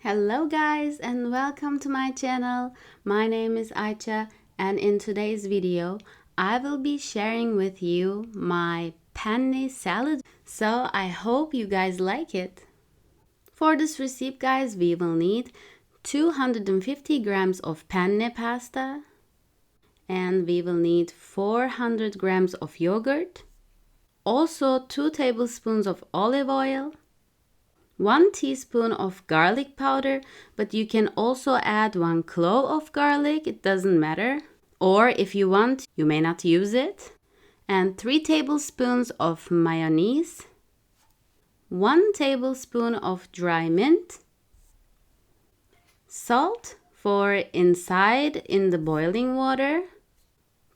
Hello guys and welcome to my channel. My name is Ayça and in today's video I will be sharing with you my penne salad. So I hope you guys like it. For this recipe guys, we will need 250 grams of penne pasta and we will need 400 grams of yogurt, also 2 tablespoons of olive oil, 1 teaspoon of garlic powder, but you can also add 1 clove of garlic, it doesn't matter. Or if you want, you may not use it. And 3 tablespoons of mayonnaise, 1 tablespoon of dry mint, salt for inside in the boiling water,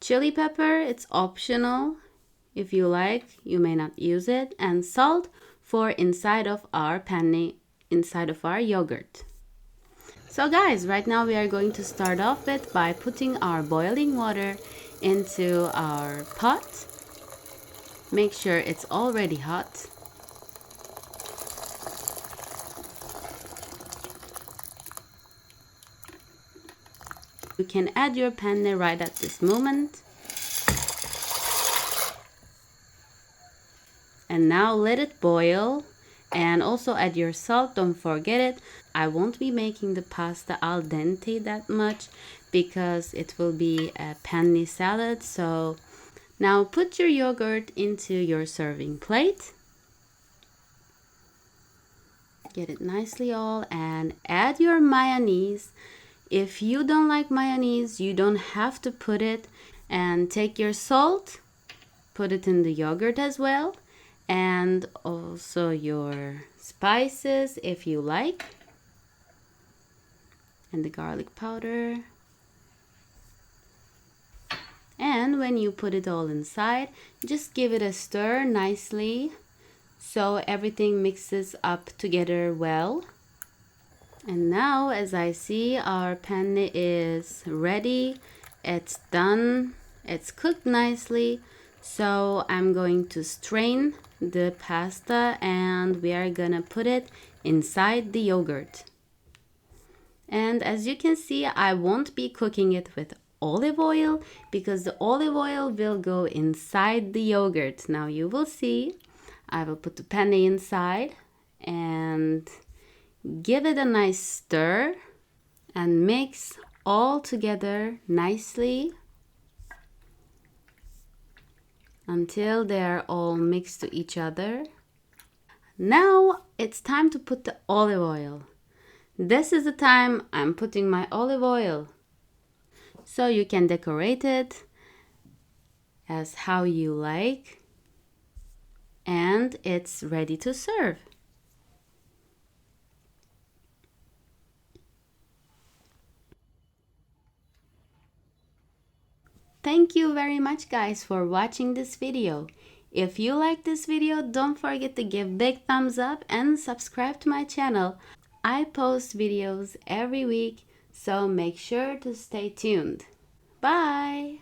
chili pepper, it's optional. If you like, you may not use it, and salt for inside of our penne, inside of our yogurt. So guys, right now we are going to start off with by putting our boiling water into our pot. Make sure it's already hot. You can add your penne right at this moment. And now let it boil and also add your salt, don't forget it. I won't be making the pasta al dente that much because it will be a penne salad. So now put your yogurt into your serving plate. Get it nicely all and add your mayonnaise. If you don't like mayonnaise, you don't have to put it. And take your salt, put it in the yogurt as well. And also your spices if you like, and the garlic powder. And when you put it all inside, just give it a stir nicely so everything mixes up together well. And now as I see, our penne is ready, it's done, it's cooked nicely. So I'm going to strain the pasta and we are gonna put it inside the yogurt. And as you can see, I won't be cooking it with olive oil because the olive oil will go inside the yogurt. Now you will see. I will put the penne inside and give it a nice stir and mix all together nicely until they're all mixed to each other. Now it's time to put the olive oil. This is the time I'm putting my olive oil. So you can decorate it as how you like. And it's ready to serve. Thank you very much guys for watching this video. If you like this video, don't forget to give big thumbs up and subscribe to my channel. I post videos every week, so make sure to stay tuned. Bye!